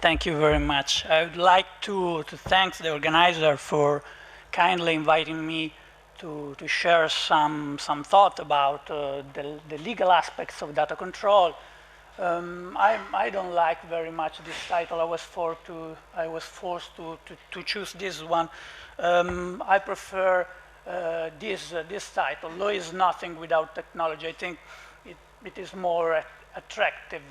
Thank you very much. I would like to thank the organizer for kindly inviting me to share some thought about the legal aspects of data control. I don't like very much this title. I was forced to choose this one. I prefer this title. Law is nothing without technology. I think it is more attractive.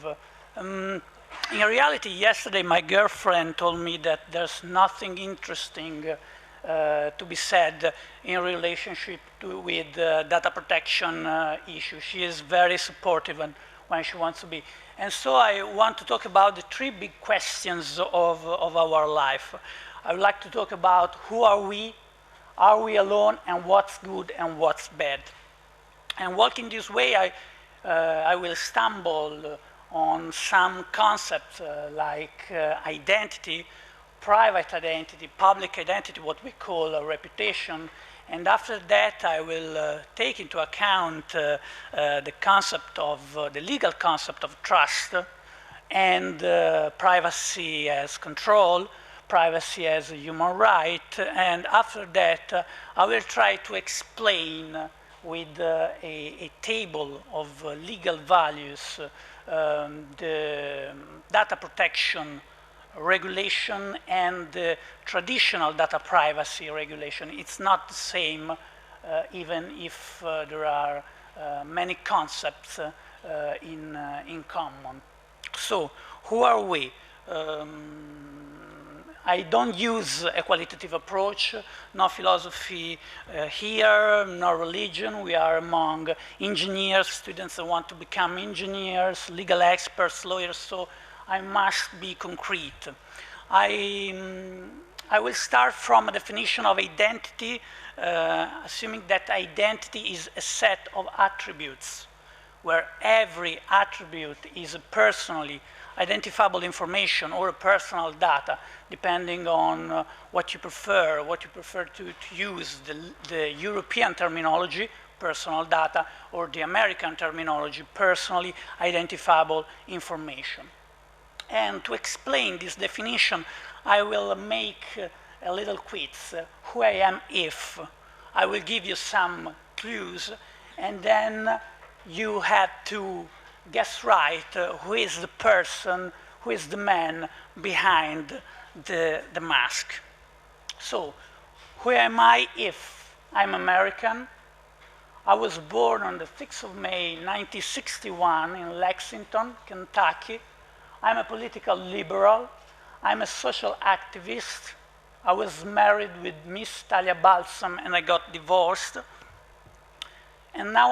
In reality, yesterday my girlfriend told me that there's nothing interesting to be said in relationship with data protection issues. She is very supportive and when she wants to be. And so I want to talk about the three big questions of our life. I would like to talk about who are we alone, and what's good and what's bad. And walking this way, I will stumble on some concepts like identity, private identity, public identity, what we call a reputation. And after that, I will take into account the concept of, the legal concept of trust and privacy as control, privacy as a human right. And after that, I will try to explain with a table of legal values the data protection regulation and the traditional data privacy regulation. It's not the same, even if there are many concepts in common. So, who are we? I don't use a qualitative approach, no philosophy here, no religion. We are among engineers, students that want to become engineers, legal experts, lawyers, so I must be concrete. I will start from a definition of identity, assuming that identity is a set of attributes, where every attribute is a personally identifiable information or a personal data, depending on what you prefer to use, the European terminology, personal data, or the American terminology, personally identifiable information. And to explain this definition, I will make a little quiz, who I am if. I will give you some clues, and then you have to guess right who is the person, who is the man behind the mask. So, who am I if I'm American? I was born on the 6th of May, 1961 in Lexington, Kentucky. I'm a political liberal. I'm a social activist. I was married with Miss Talia Balsam and I got divorced. And now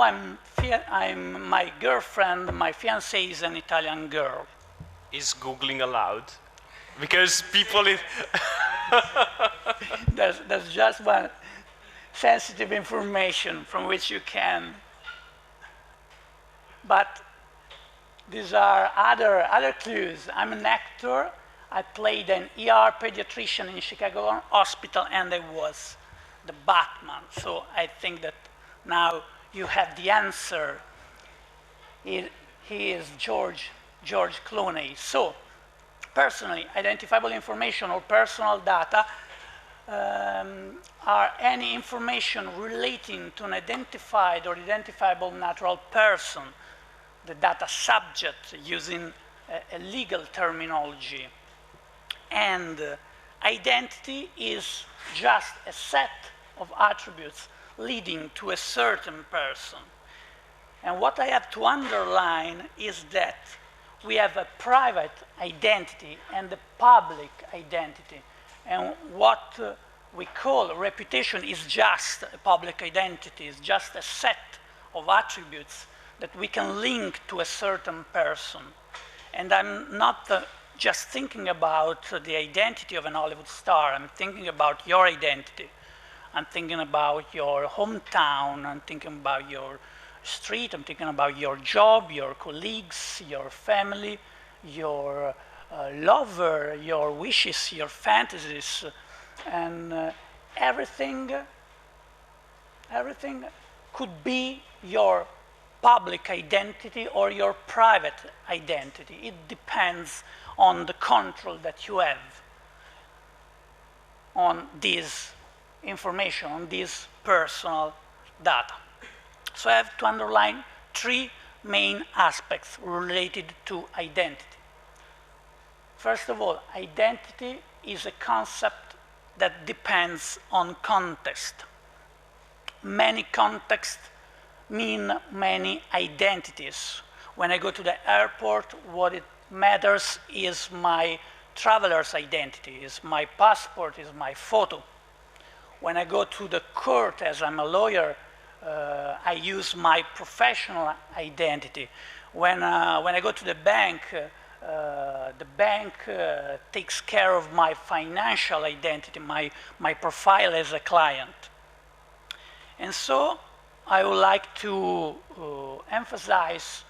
my girlfriend, my fiancée is an Italian girl. Is Googling allowed? Because people... There's just one sensitive information from which you can. But these are other clues. I'm an actor. I played an ER pediatrician in Chicago Hospital and I was the Batman. So I think that now you have the answer. He is George Clooney. So, personally identifiable information or personal data are any information relating to an identified or identifiable natural person, the data subject using a legal terminology. And identity is just a set of attributes leading to a certain person. And what I have to underline is that we have a private identity and a public identity. And what we call reputation is just a public identity, is just a set of attributes that we can link to a certain person. And I'm not just thinking about the identity of an Hollywood star, I'm thinking about your identity. I'm thinking about your hometown, I'm thinking about your street, I'm thinking about your job, your colleagues, your family, your lover, your wishes, your fantasies, and everything could be your public identity or your private identity. It depends on the control that you have on this information, on this personal data. So I have to underline three main aspects related to identity. First of all, identity is a concept that depends on context. Many contexts mean many identities. When I go to the airport, what it matters is my traveler's identity, is my passport, is my photo. When I go to the court, as I'm a lawyer, I use my professional identity. When I go to the bank takes care of my financial identity, my profile as a client. And so I would like to emphasize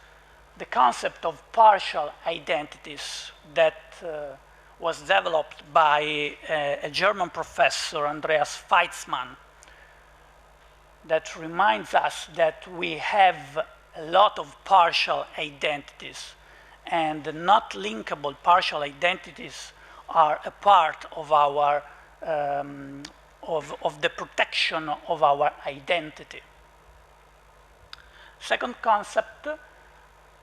the concept of partial identities that was developed by a German professor, Andreas Weizmann, that reminds us that we have a lot of partial identities, and the not linkable partial identities are a part of our of the protection of our identity. Second concept,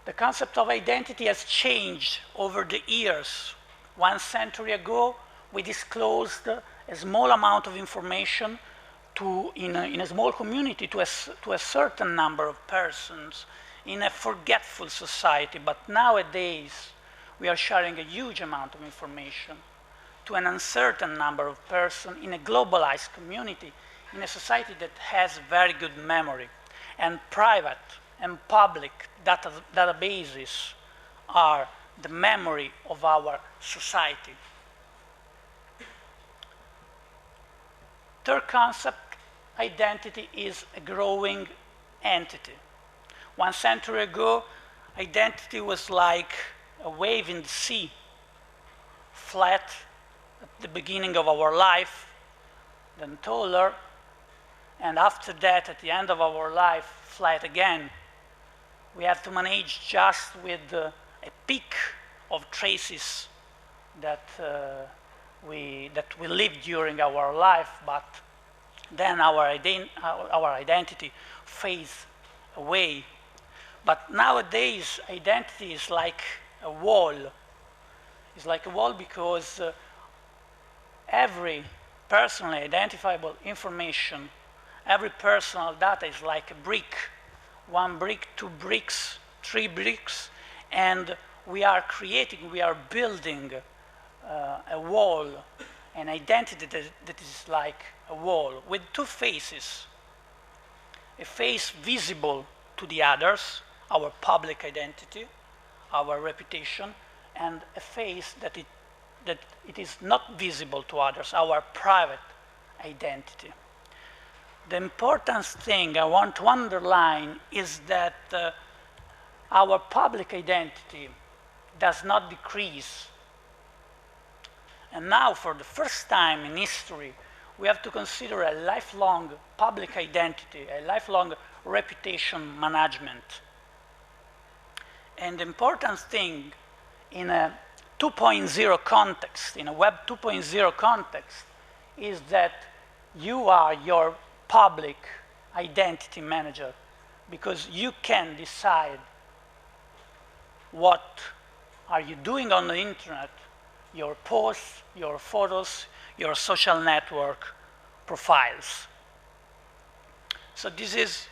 the concept of identity has changed over the years. 1 century ago, we disclosed a small amount of information in a small community to a certain number of persons in a forgetful society. But nowadays, we are sharing a huge amount of information to an uncertain number of persons in a globalized community, in a society that has very good memory. And private and public databases are the memory of our society. Third concept, identity is a growing entity. 1 century ago, identity was like a wave in the sea, flat at the beginning of our life, then taller, and after that, at the end of our life, flat again. We have to manage just with a peak of traces that we lived during our life, but then our identity fades away. But nowadays, identity is like a wall. It's like a wall because every personally identifiable information, every personal data is like a brick. 1 brick, 2 bricks, 3 bricks, and we are building a wall, an identity that is like a wall with 2 faces. A face visible to the others, our public identity, our reputation, and a face that it is not visible to others, our private identity. The important thing I want to underline is that our public identity does not decrease. And now, for the first time in history, we have to consider a lifelong public identity, a lifelong reputation management. And the important thing in a 2.0 context, in a Web 2.0 context, is that you are your public identity manager, because you can decide what are you doing on the internet, your posts, your photos, your social network profiles. So this is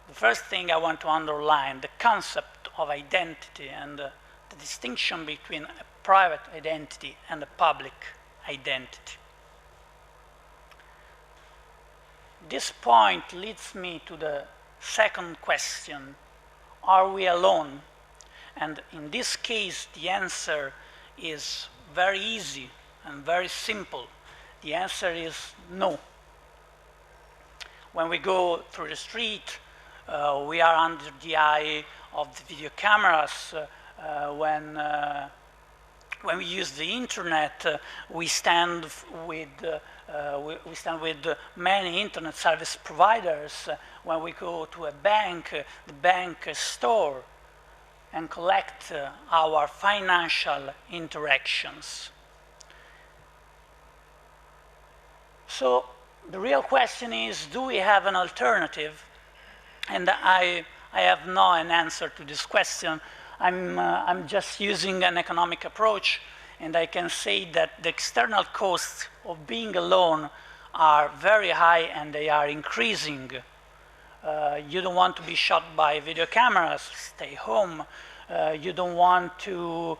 the first thing I want to underline, the concept of identity and the distinction between a private identity and a public identity. This point leads me to the second question: are we alone? And in this case, the answer is very easy and very simple. The answer is no. When we go through the street, we are under the eye of the video cameras. When we use the internet, we stand with many internet service providers. When we go to a bank, the bank store, and collect our financial interactions. So the real question is, do we have an alternative? And I have no an answer to this question. I'm just using an economic approach, and I can say that the external costs of being alone are very high and they are increasing. You don't want to be shot by video cameras, stay home. You don't want to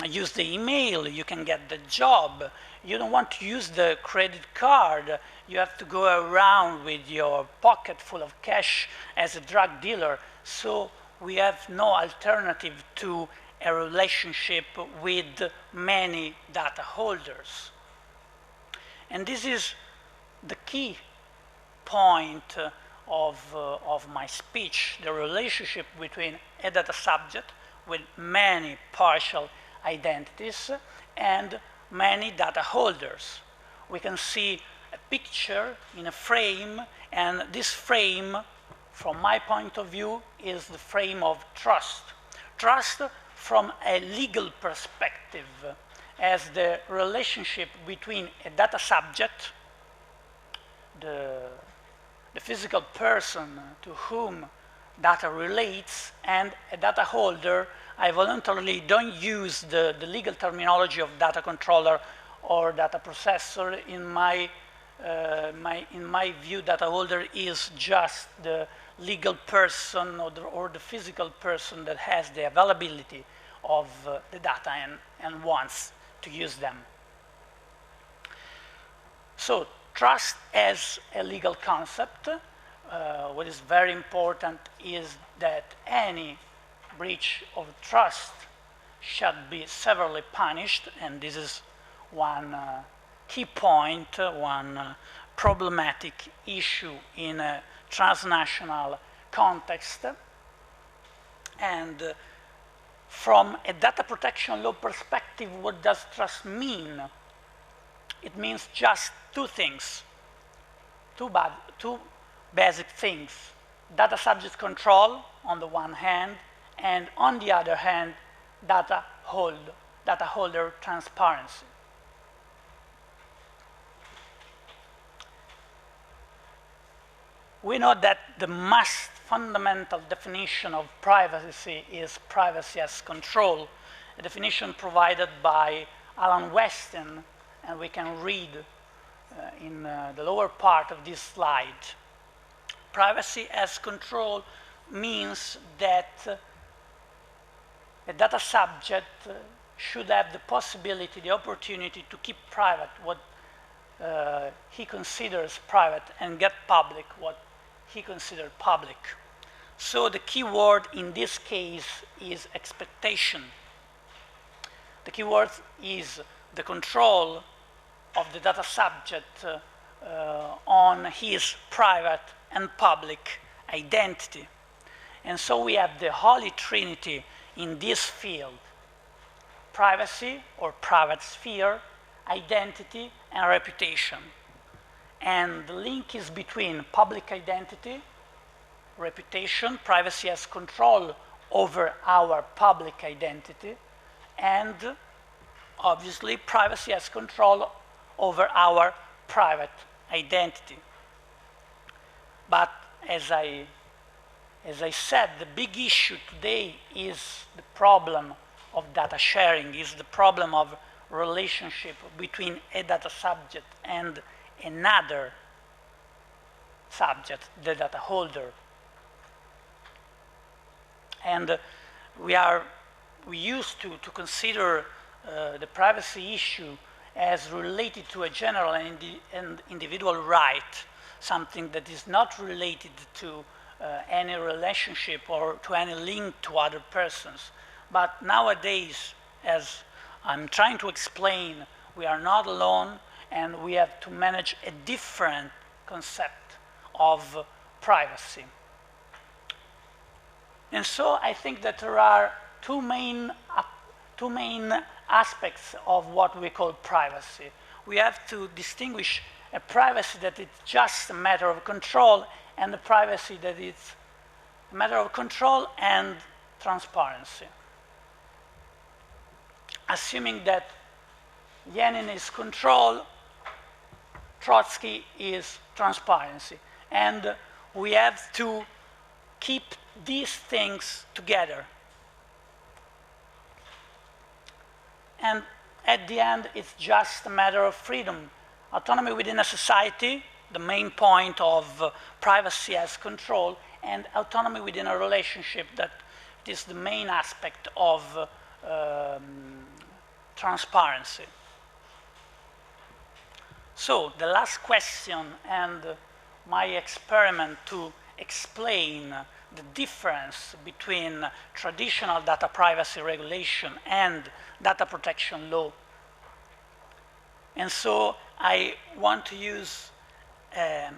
use the email, you can get the job. You don't want to use the credit card. You have to go around with your pocket full of cash as a drug dealer. So we have no alternative to a relationship with many data holders. And this is the key point of my speech, the relationship between a data subject with many partial identities and many data holders. We can see a picture in a frame, and this frame, from my point of view, is the frame of trust. Trust from a legal perspective, as the relationship between a data subject, the physical person to whom data relates, and a data holder. I voluntarily don't use the legal terminology of data controller or data processor. In my view, data holder is just the legal person or the physical person that has the availability of the data and wants to use them. So trust as a legal concept. What is very important is that any breach of trust should be severely punished, and this is one key point, one problematic issue in a transnational context. And from a data protection law perspective, what does trust mean? It means just two things, two basic things: data subject control on the one hand, and on the other hand, data holder transparency. We know that the most fundamental definition of privacy is privacy as control, a definition provided by Alan Weston, and we can read in the lower part of this slide. Privacy as control means that a data subject should have the possibility, the opportunity to keep private what he considers private and get public what he considers public. So the key word in this case is expectation. The key word is the control of the data subject on his private and public identity. And so we have the holy trinity in this field: privacy or private sphere, identity, and reputation. And the link is between public identity, reputation, privacy as control over our public identity, and obviously privacy as control over our private identity. But as I said, the big issue today is the problem of data sharing, is the problem of relationship between a data subject and another subject, the data holder. And we used to consider the privacy issue as related to a general and individual right, something that is not related to any relationship or to any link to other persons. But nowadays, as I'm trying to explain, we are not alone, and we have to manage a different concept of privacy. And so I think that there are two main aspects of what we call privacy. We have to distinguish a privacy that is just a matter of control, and a privacy that is a matter of control and transparency. Assuming that Lenin is control, Trotsky is transparency. And we have to keep these things together. And at the end, it's just a matter of freedom. Autonomy within a society, the main point of privacy as control, and autonomy within a relationship, that it is the main aspect of transparency. So the last question and my experiment to explain the difference between traditional data privacy regulation and data protection law. And so I want to use a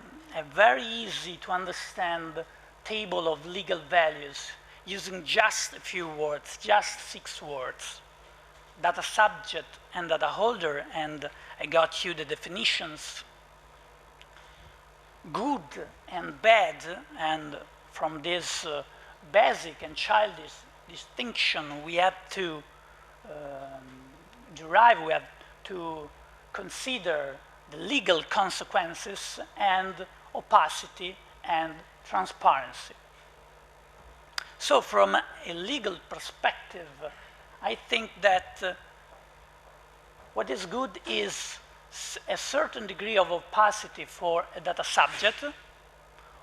very easy to understand table of legal values using just a few words, just 6 words. Data subject and data holder, and I got you the definitions. Good and bad, and from this basic and childish distinction we have to derive, we have to consider the legal consequences and opacity and transparency. So from a legal perspective, I think that what is good is a certain degree of opacity for a data subject,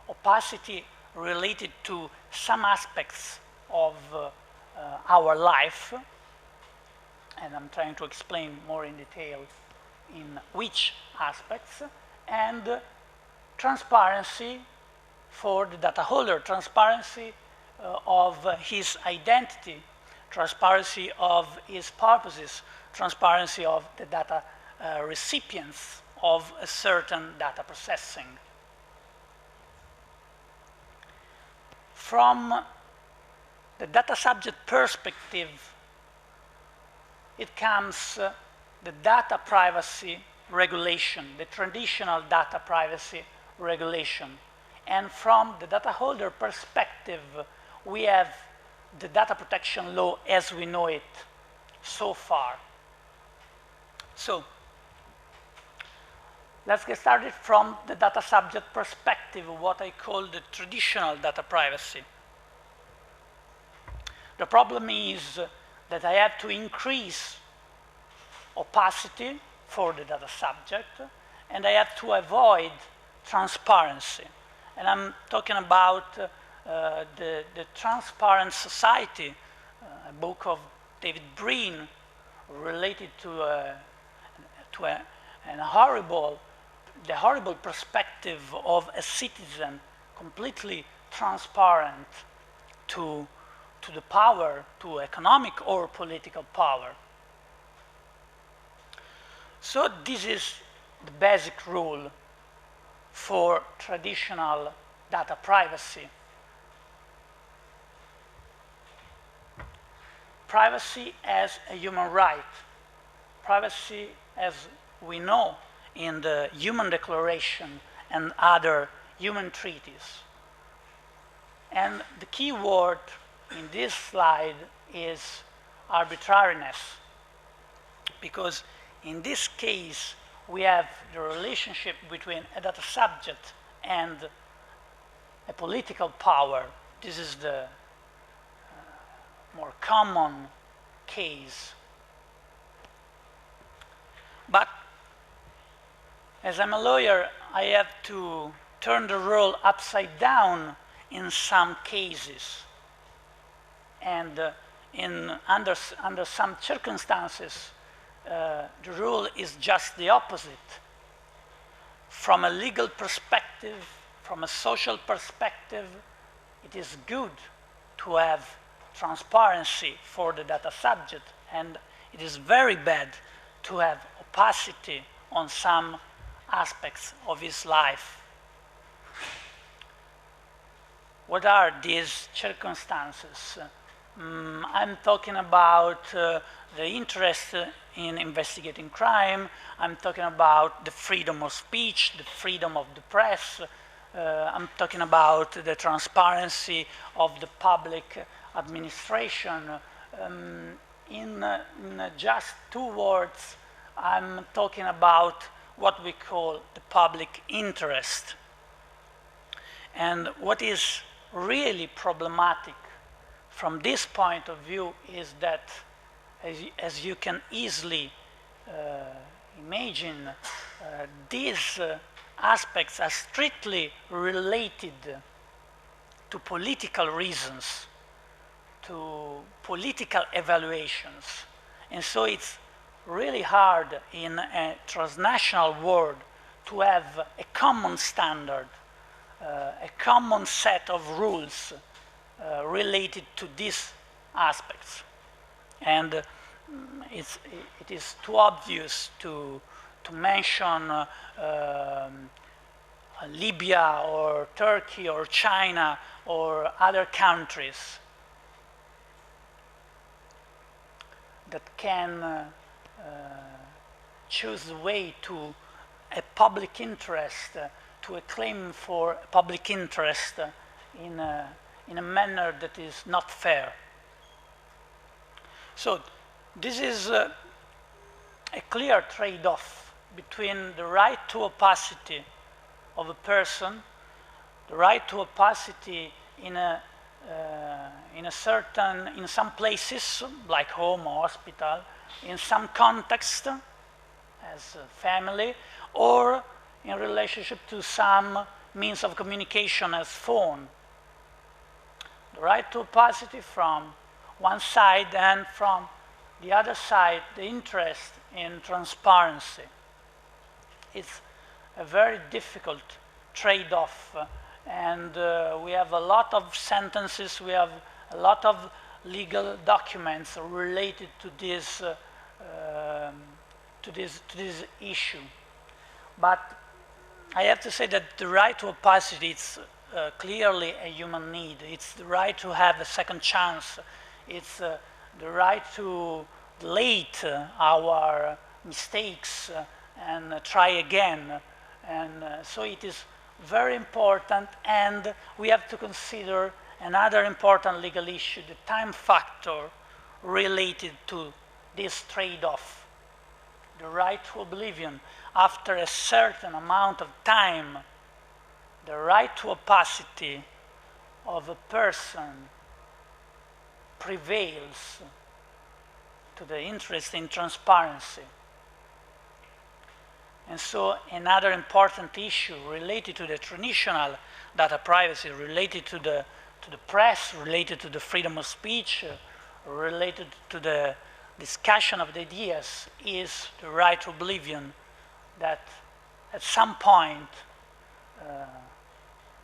opacity related to some aspects of our life, and I'm trying to explain more in detail in which aspects, and transparency for the data holder, transparency of his identity, transparency of his purposes, transparency of the data recipients of a certain data processing. From the data subject perspective, it comes the data privacy regulation, the traditional data privacy regulation. And from the data holder perspective, we have the data protection law as we know it so far. So let's get started from the data subject perspective, what I call the traditional data privacy. The problem is that I have to increase opacity for the data subject, and I have to avoid transparency. And I'm talking about the Transparent Society, a book of David Breen, related to the horrible perspective of a citizen completely transparent to the power, to economic or political power. So this is the basic rule for traditional data privacy. Privacy as a human right. Privacy as we know in the Human Declaration and other human treaties. And the key word in this slide is arbitrariness, because in this case we have the relationship between a data subject and a political power. This is the more common case. But as I'm a lawyer, I have to turn the role upside down in some cases. And under some circumstances, the rule is just the opposite. From a legal perspective, from a social perspective, it is good to have transparency for the data subject, and it is very bad to have opacity on some aspects of his life. What are these circumstances? I'm talking about the interest in investigating crime. I'm talking about the freedom of speech, the freedom of the press, I'm talking about the transparency of the public administration. In just 2 words, I'm talking about what we call the public interest. And what is really problematic from this point of view is that, as you can easily imagine, these aspects are strictly related to political reasons, to political evaluations. And so it's really hard in a transnational world to have a common standard, a common set of rules related to these aspects. And it is too obvious to mention Libya or Turkey or China or other countries that can choose the way to a public interest, to a claim for a public interest in a manner that is not fair. So this is a clear trade-off between the right to opacity of a person, the right to opacity in some places like home or hospital, in some context as a family, or in relationship to some means of communication as phone. The right to opacity from one side, and from the other side, the interest in transparency. It's a very difficult trade-off, and we have a lot of sentences, we have a lot of legal documents related to this issue. But I have to say that the right to opacity is clearly a human need. It's the right to have a second chance. It's the right to delete our mistakes and try again. And so it is very important, and we have to consider another important legal issue, the time factor related to this trade-off. The right to oblivion. After a certain amount of time, the right to opacity of a person prevails to the interest in transparency. And so another important issue related to the traditional data privacy, related to the press, related to the freedom of speech, related to the discussion of the ideas, is the right to oblivion that at some point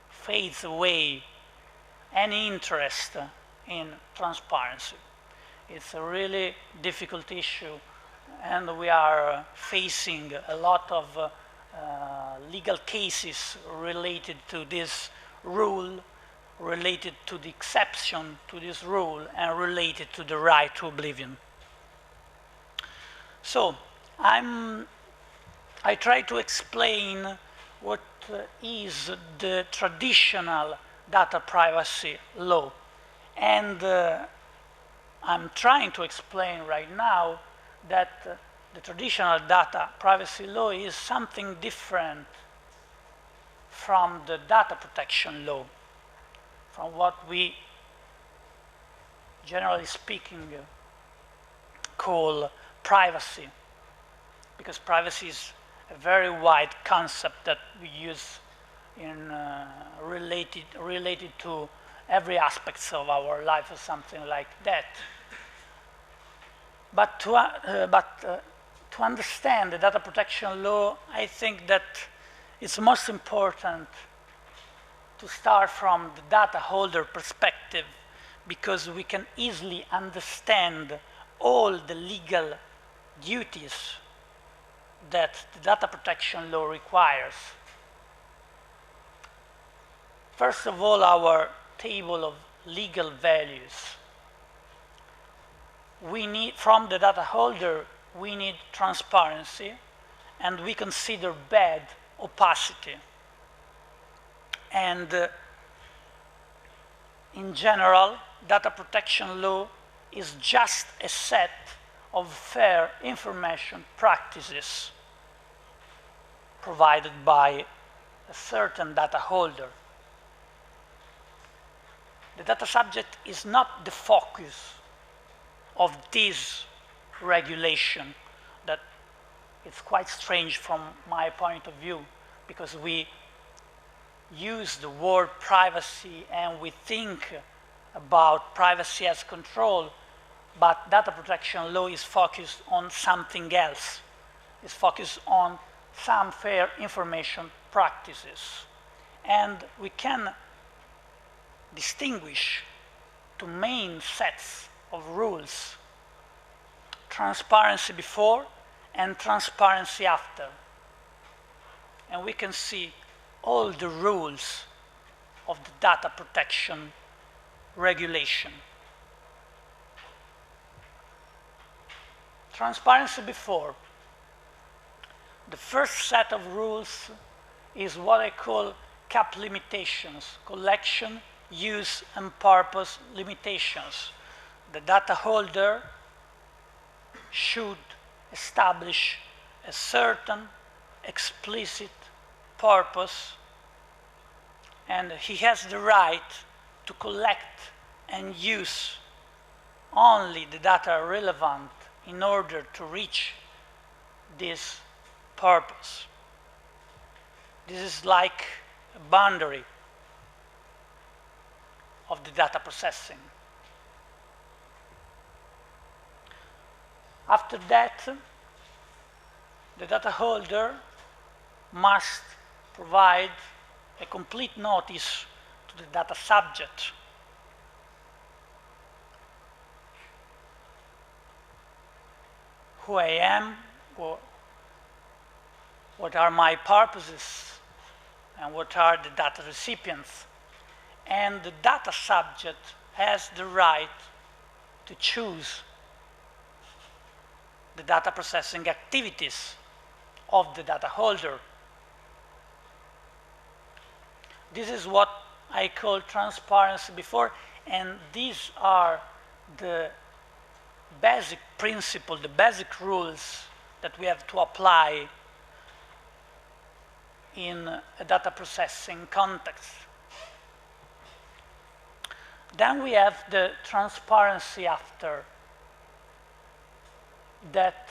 fades away any interest in transparency. It's a really difficult issue, and we are facing a lot of legal cases related to this rule, related to the exception to this rule, and related to the right to oblivion. So I try to explain what is the traditional data privacy law, and I'm trying to explain right now that the traditional data privacy law is something different from the data protection law, from what we, generally speaking, call privacy, because privacy is a very wide concept that we use in related to every aspect of our life or something like that. But to understand the data protection law, I think that it's most important to start from the data holder perspective, because we can easily understand all the legal duties that the data protection law requires. First of all, our table of legal values. We need, from the data holder, we need transparency, and we consider bad opacity. And in general, data protection law is just a set of fair information practices provided by a certain data holder. The data subject is not the focus of this regulation. That it's quite strange from my point of view, because we use the word privacy and we think about privacy as control, but data protection law is focused on something else. It's focused on some fair information practices. And we can distinguish two main sets of rules: transparency before and transparency after. And we can see all the rules of the data protection regulation. Transparency before. The first set of rules is what I call CAP limitations, collection, use, and purpose limitations. The data holder should establish a certain explicit purpose, and he has the right to collect and use only the data relevant in order to reach this purpose. This is like a boundary of the data processing. After that, the data holder must provide a complete notice to the data subject. Who I am, what are my purposes, and what are the data recipients. And the data subject has the right to choose the data processing activities of the data holder. This is what I call transparency before, and these are the basic principles, the basic rules that we have to apply in a data processing context. Then we have the transparency after, that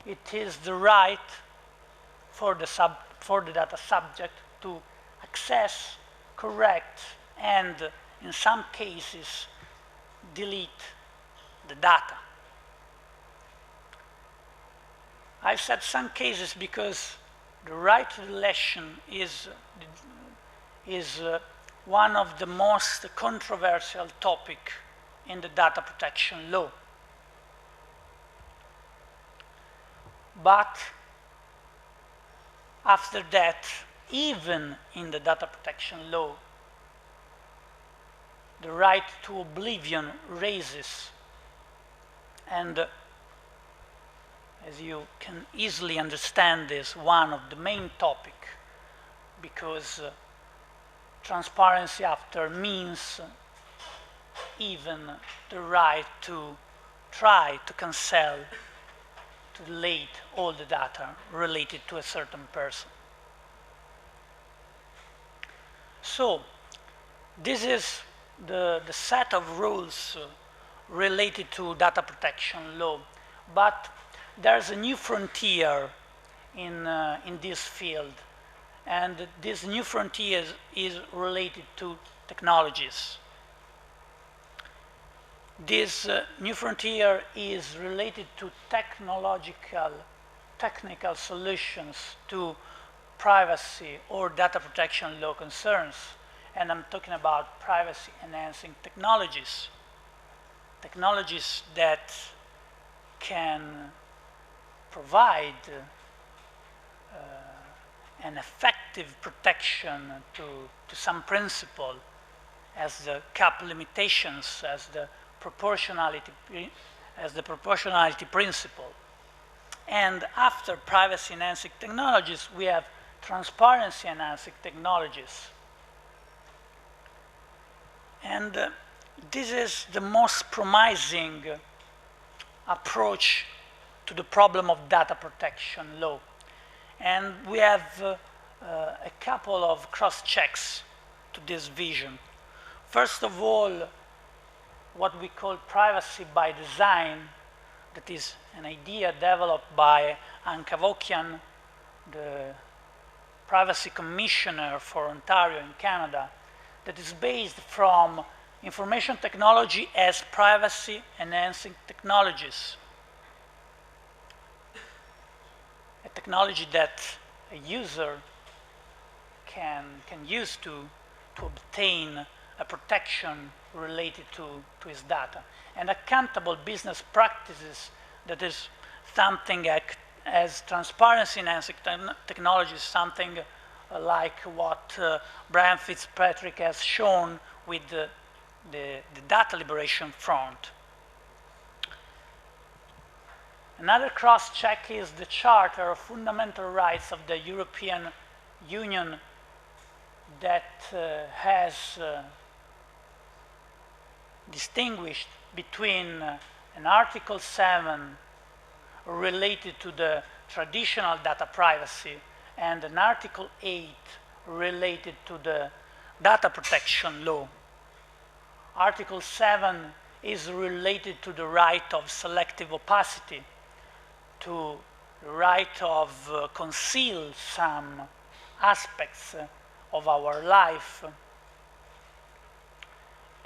it is the right for the data subject to access, correct, and in some cases delete the data. I've said some cases because the right to deletion is one of the most controversial topics in the data protection law. But after that, even in the data protection law, the right to oblivion raises. And as you can easily understand, is one of the main topics, because transparency after means even the right to try to cancel, to delete all the data related to a certain person. So this is the set of rules related to data protection law. But there's a new frontier in this field, and this new frontier is related to technologies. This new frontier is related to technical solutions to privacy or data protection law concerns. And I'm talking about privacy enhancing technologies. Technologies that can provide an effective protection to some principle, as the CAP limitations, as the proportionality principle. And after privacy enhancing technologies, we have transparency enhancing technologies. And this is the most promising approach to the problem of data protection law. And we have a couple of cross-checks to this vision. First of all, what we call privacy by design, that is an idea developed by Anne Cavokian, the Privacy Commissioner for Ontario in Canada, that is based from information technology as privacy-enhancing technologies. A technology that a user can use to obtain a protection related to his data. And accountable business practices, that is something as transparency-enhancing technology, something like what Brian Fitzpatrick has shown with the Data Liberation Front. Another cross-check is the Charter of Fundamental Rights of the European Union that has distinguished between an Article 7 related to the traditional data privacy and an Article 8 related to the data protection law. Article 7 is related to the right of selective opacity, to the right of conceal some aspects of our life,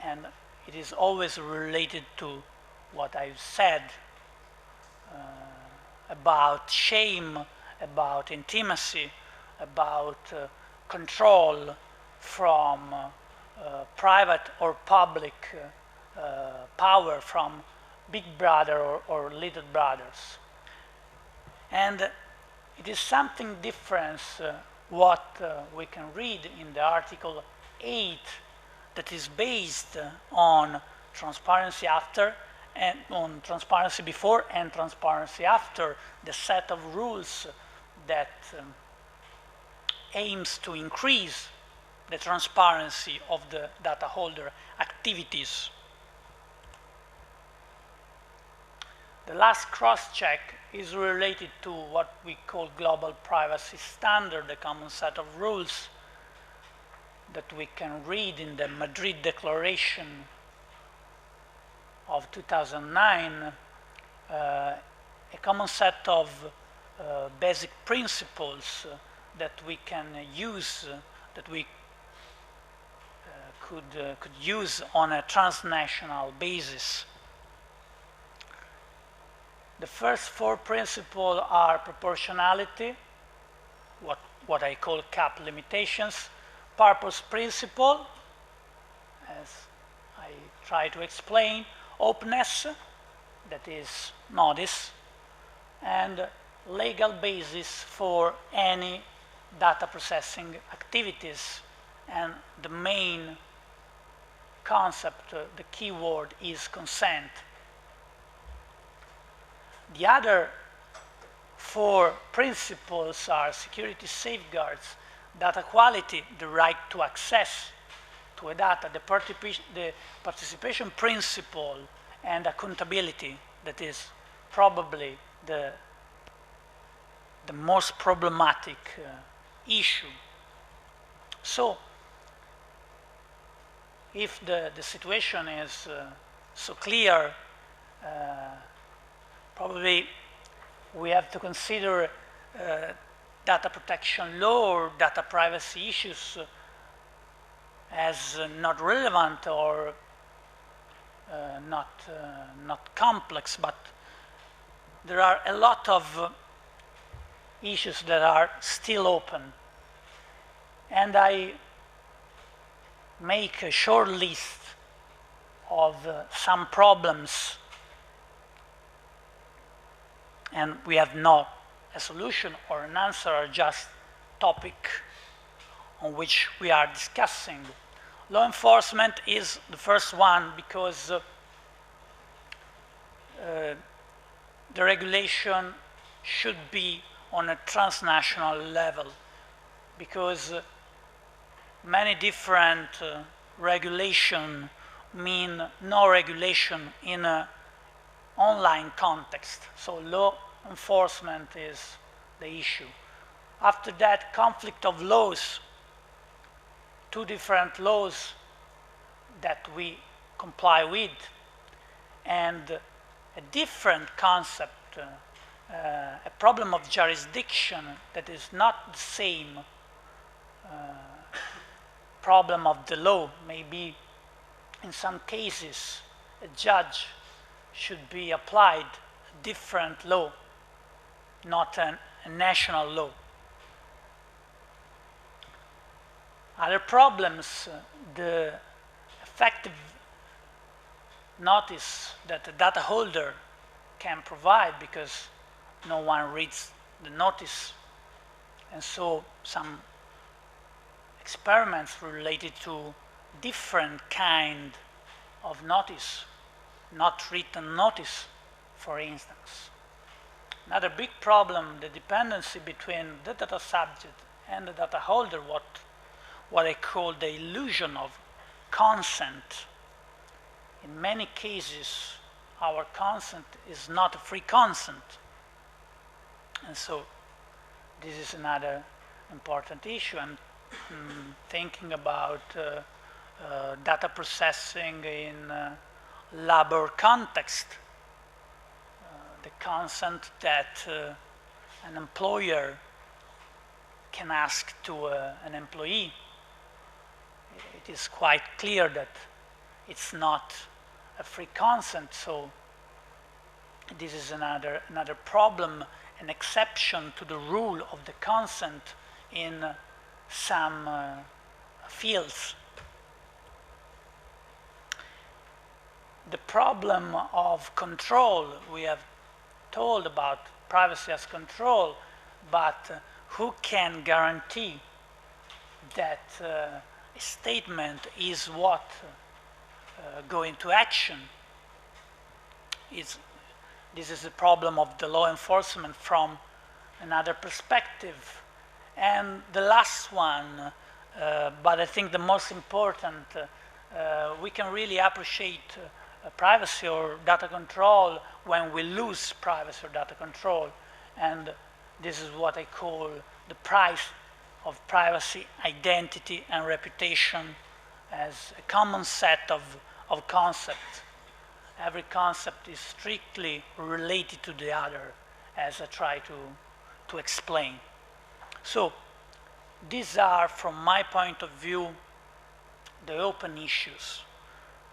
and it is always related to what I've said about shame, about intimacy, about control from private or public power, from big brother or little brothers. And it is something different what we can read in the Article 8 that is based on transparency after and on transparency before and transparency after, the set of rules that aims to increase the transparency of the data holder activities. The last cross-check is related to what we call global privacy standard, the common set of rules that we can read in the Madrid Declaration of 2009, a common set of basic principles that we can use, that we could use on a transnational basis. The first four principles are proportionality, what I call cap limitations, purpose principle, as I try to explain, openness, that is notice, and legal basis for any data processing activities. And the main concept, the key word, is consent. The other four principles are security safeguards, data quality, the right to access to a data, the participation principle, and accountability, that is probably the most problematic issue. So, if the situation is so clear, probably we have to consider data protection law or data privacy issues as not relevant or not complex, but there are a lot of issues that are still open. And I make a short list of some problems, and we have not a solution or an answer, or just topic on which we are discussing. Law enforcement is the first one because the regulation should be on a transnational level, because many different regulation mean no regulation in an online context. So law enforcement is the issue. After that, conflict of laws, two different laws that we comply with, and a different concept, a problem of jurisdiction that is not the same problem of the law. Maybe in some cases a judge should be applied a different law, not a national law. Other problems, the effective notice that the data holder can provide, because no one reads the notice, and so some experiments related to different kind of notice, not written notice, for instance. Another big problem, the dependency between the data subject and the data holder, what I call the illusion of consent. In many cases, our consent is not a free consent. And so this is another important issue. I'm thinking about data processing in labor context. The consent that an employer can ask to an employee. It is quite clear that it's not a free consent, so this is another problem, an exception to the rule of the consent in some fields. The problem of control, we have told about privacy as control, but who can guarantee that a statement is what go into action? This is the problem of the law enforcement from another perspective. And the last one, but I think the most important, we can really appreciate privacy or data control when we lose privacy or data control. And this is what I call the price of privacy, identity, and reputation as a common set of concepts. Every concept is strictly related to the other, as I try to explain. So these are, from my point of view, the open issues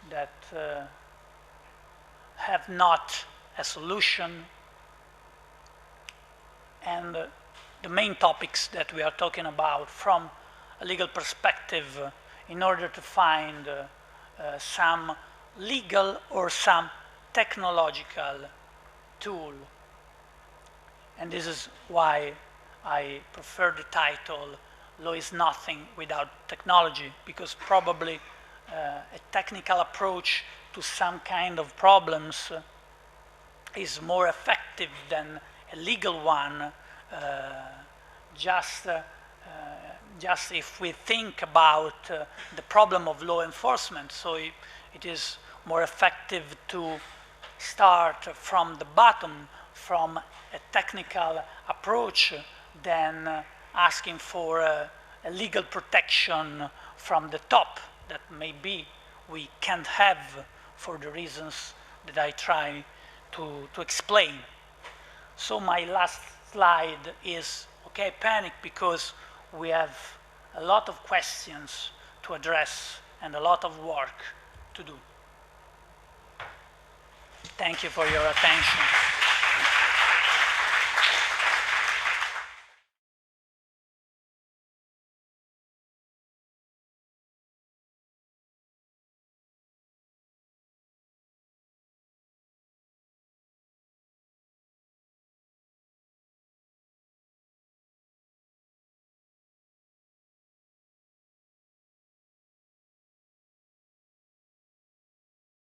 that have not a solution, and the main topics that we are talking about from a legal perspective in order to find some legal or some technological tool. And this is why I prefer the title, Law is Nothing Without Technology, because probably a technical approach to some kind of problems is more effective than a legal one, just if we think about the problem of law enforcement. So it is more effective to start from the bottom, from a technical approach, than asking for a legal protection from the top that maybe we can't have for the reasons that I try to explain. So my last slide is, okay, panic, because we have a lot of questions to address and a lot of work to do. Thank you for your attention.